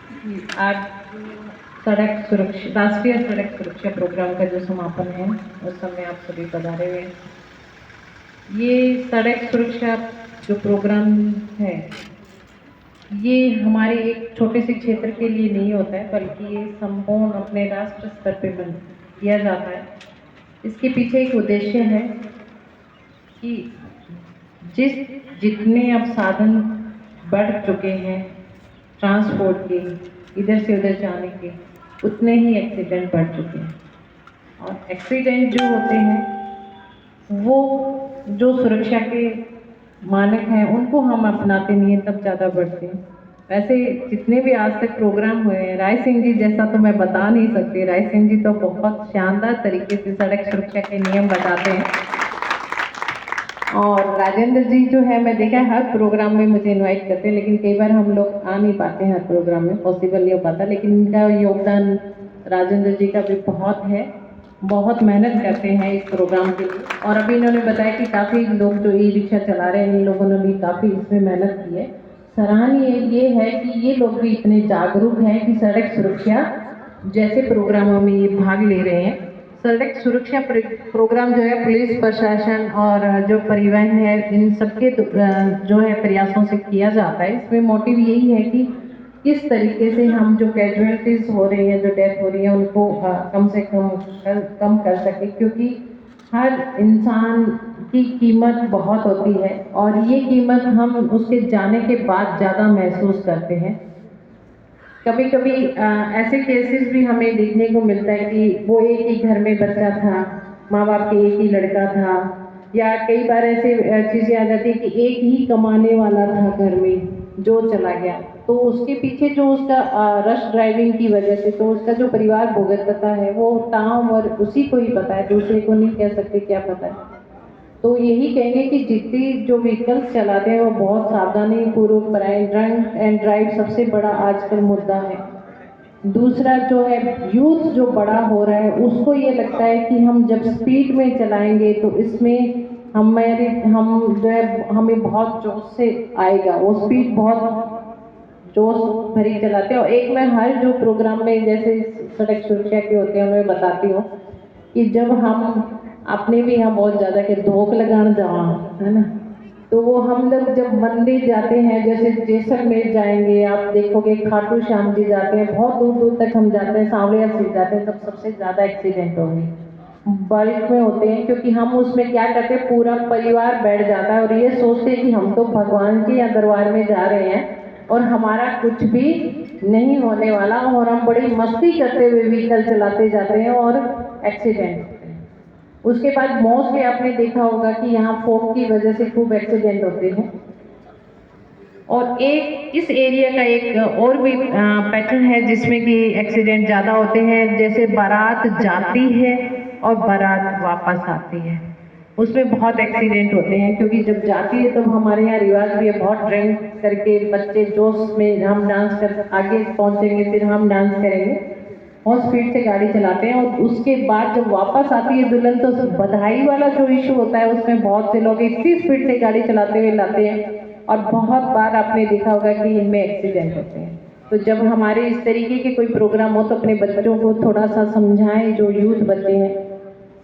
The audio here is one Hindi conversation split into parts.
आज सड़क सुरक्षा राष्ट्रीय सड़क सुरक्षा प्रोग्राम का जो समापन है उस समय आप सभी पधारे हुए हैं। ये सड़क सुरक्षा जो प्रोग्राम है ये हमारे एक छोटे से क्षेत्र के लिए नहीं होता है, बल्कि ये संपूर्ण अपने राष्ट्र स्तर पे किया जाता है। इसके पीछे एक उद्देश्य है कि जितने अब साधन बढ़ चुके हैं ट्रांसपोर्ट के, इधर से उधर जाने के, उतने ही एक्सीडेंट बढ़ चुके हैं। और एक्सीडेंट जो होते हैं वो जो सुरक्षा के मानक हैं उनको हम अपनाते नहीं हैं, तब ज़्यादा बढ़ते हैं। वैसे जितने भी आज तक प्रोग्राम हुए हैं, राय सिंह जी जैसा तो मैं बता नहीं सकती। राय सिंह जी तो बहुत शानदार तरीके से सड़क सुरक्षा के नियम बताते हैं। और राजेंद्र जी जो है, मैं देखा है हर प्रोग्राम में मुझे इनवाइट करते हैं, लेकिन कई बार हम लोग आ नहीं पाते हैं हर प्रोग्राम में, पॉसिबल नहीं हो पाता। लेकिन इनका योगदान राजेंद्र जी का भी बहुत है, बहुत मेहनत करते हैं इस प्रोग्राम के लिए। और अभी इन्होंने बताया कि काफ़ी लोग जो ई रिक्शा चला रहे हैं इन लोगों ने भी काफ़ी इसमें मेहनत की है। सराहनीय ये है कि ये लोग भी इतने जागरूक हैं कि सड़क सुरक्षा जैसे प्रोग्रामों में ये भाग ले रहे हैं। सड़क सुरक्षा प्रोग्राम जो है पुलिस प्रशासन और जो परिवहन है इन सबके जो है प्रयासों से किया जाता है। इसमें मोटिव यही है कि किस तरीके से हम जो कैजुअलिटीज हो रही है, जो डेथ हो रही है, उनको कम से कम कर सके, क्योंकि हर इंसान की कीमत बहुत होती है और ये कीमत हम उसके जाने के बाद ज़्यादा महसूस करते हैं। कभी कभी ऐसे केसेस भी हमें देखने को मिलता है कि वो एक ही घर में बच्चा था, माँ बाप के एक ही लड़का था, या कई बार ऐसे चीज़ें आ जाती है कि एक ही कमाने वाला था घर में जो चला गया, तो उसके पीछे जो उसका रश ड्राइविंग की वजह से तो उसका जो परिवार भुगतता है वो ताउम्र उसी को ही पता है, दूसरे को नहीं कह सकते क्या पता है। तो यही कहेंगे कि जितनी जो व्हीकल्स चलाते हैं वो बहुत सावधानी पूर्वक कराएं। ड्रंक एंड ड्राइव सबसे बड़ा आजकल मुद्दा है। दूसरा जो है यूथ जो बड़ा हो रहा है उसको ये लगता है कि हम जब स्पीड में चलाएंगे तो इसमें हम जो है हमें बहुत जोश से आएगा, वो स्पीड बहुत जोश भरी चलाते हैं। और एक मैं हर जो प्रोग्राम में जैसे सड़क सुरक्षा के होते हैं मैं बताती हूँ कि जब हम अपने भी यहाँ बहुत ज़्यादा के धोख लगान जावा है ना, तो वो हम लोग जब मंदिर जाते हैं, जैसे जैसलमेर जाएंगे, आप देखोगे खाटू श्याम जी जाते हैं, बहुत दूर दूर तक हम जाते हैं, सांवलिया सीट जाते हैं, तब सबसे ज़्यादा एक्सीडेंट होंगे बल्क में होते हैं, क्योंकि हम उसमें क्या करते हैं पूरा परिवार बैठ जाता है और ये सोचते हैं कि हम तो भगवान के या दरबार में जा रहे हैं और हमारा कुछ भी नहीं होने वाला, और हम बड़ी मस्ती करते हुए व्हीकल चलाते जाते हैं और एक्सीडेंट होते हैं। उसके बाद मोस्टली आपने देखा होगा कि यहाँ फोक की वजह से खूब एक्सीडेंट होते हैं। और एक इस एरिया का एक और भी पैटर्न है जिसमें कि एक्सीडेंट ज़्यादा होते हैं, जैसे बारात जाती है और बारात वापस आती है, उसमें बहुत एक्सीडेंट होते हैं। क्योंकि जब जाती है तब हमारे यहाँ रिवाज भी है, बहुत ड्रिंक करके बच्चे जोश में हम डांस कर आगे पहुँचेंगे, फिर हम डांस करेंगे, बहुत स्पीड से गाड़ी चलाते हैं। और उसके बाद जब वापस आती है दुल्हन तो बधाई वाला जो इशू होता है उसमें बहुत से लोग इतनी स्पीड से गाड़ी चलाते हुए लाते हैं और बहुत बार आपने देखा होगा कि इनमें एक्सीडेंट होते हैं। तो जब हमारे इस तरीके के कोई प्रोग्राम हो तो अपने बच्चों को थोड़ा सा समझाएं, जो यूथ बच्चे हैं।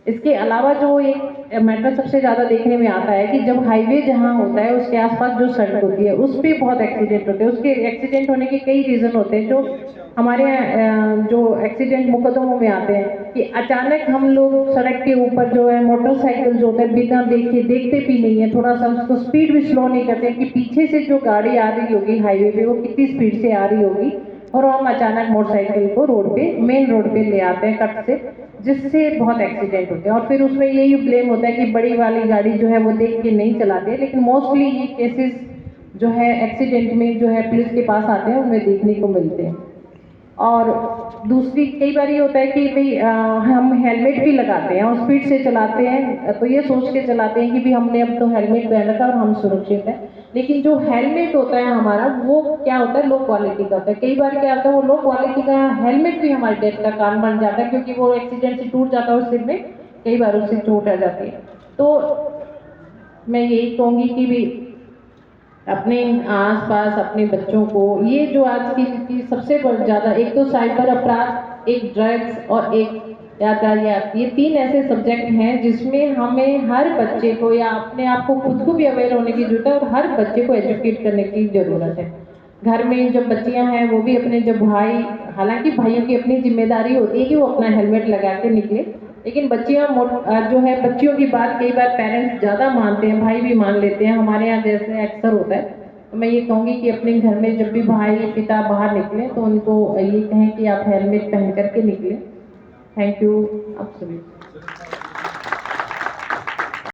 इसके अलावा जो एक मैटर सबसे ज़्यादा देखने में आता है कि जब हाईवे जहाँ होता है उसके आसपास जो सड़क होती है उस पर बहुत एक्सीडेंट होते हैं। उसके एक्सीडेंट होने के कई रीज़न होते हैं जो हमारे जो एक्सीडेंट मुकदमों में आते हैं कि अचानक हम लोग सड़क के ऊपर जो है मोटरसाइकिल जो होता है बिना देखे देखते भी नहीं है, थोड़ा सा उसको स्पीड भी स्लो नहीं करते कि पीछे से जो गाड़ी आ रही होगी हाईवे पे वो कितनी स्पीड से आ रही होगी, और हम अचानक मोटरसाइकिल को रोड पे मेन रोड पे ले आते हैं कट से, जिससे बहुत एक्सीडेंट होते हैं। और फिर उसमें यही ब्लेम होता है कि बड़ी वाली गाड़ी जो है वो देख के नहीं चलाते, लेकिन मोस्टली ये केसेस जो है एक्सीडेंट में जो है पुलिस के पास आते हैं उनमें देखने को मिलते हैं। और दूसरी कई बार ये होता है कि भाई हम हेलमेट भी लगाते हैं और स्पीड से चलाते हैं, तो ये सोच के चलाते हैं कि भी हमने अब तो हेलमेट पहन रखा और हम सुरक्षित हैं। लेकिन जो हेलमेट होता है हमारा वो क्या होता है, लो क्वालिटी का होता है। कई बार क्या होता है वो लो क्वालिटी का हेलमेट भी हमारे डेथ का कारण बन जाता है, क्योंकि वो एक्सीडेंट से टूट जाता है और सिर में कई बार उससे चोट आ जाती है। तो मैं यही कहूँगी कि भी अपने आसपास अपने बच्चों को, ये जो आज की सबसे ज़्यादा, एक तो साइबर अपराध, एक ड्रग्स और एक यातायात, ये 3 ऐसे सब्जेक्ट हैं जिसमें हमें हर बच्चे को या अपने आप को खुद को भी अवेयर होने की जरूरत है और हर बच्चे को एजुकेट करने की ज़रूरत है। घर में जब बच्चियां हैं वो भी अपने, जब भाई, हालांकि भाइयों की अपनी जिम्मेदारी होती है कि वो अपना हेलमेट लगा के निकले, लेकिन बच्चियां जो है, बच्चियों की बात कई बार पेरेंट्स ज़्यादा मानते हैं, भाई भी मान लेते हैं, हमारे यहाँ जैसे अक्सर होता है। तो मैं ये कहूँगी कि अपने घर में जब भी भाई पिता बाहर निकलें तो उनको ये कहें कि आप हेलमेट पहन करके निकलें। थैंक यू आप सभी।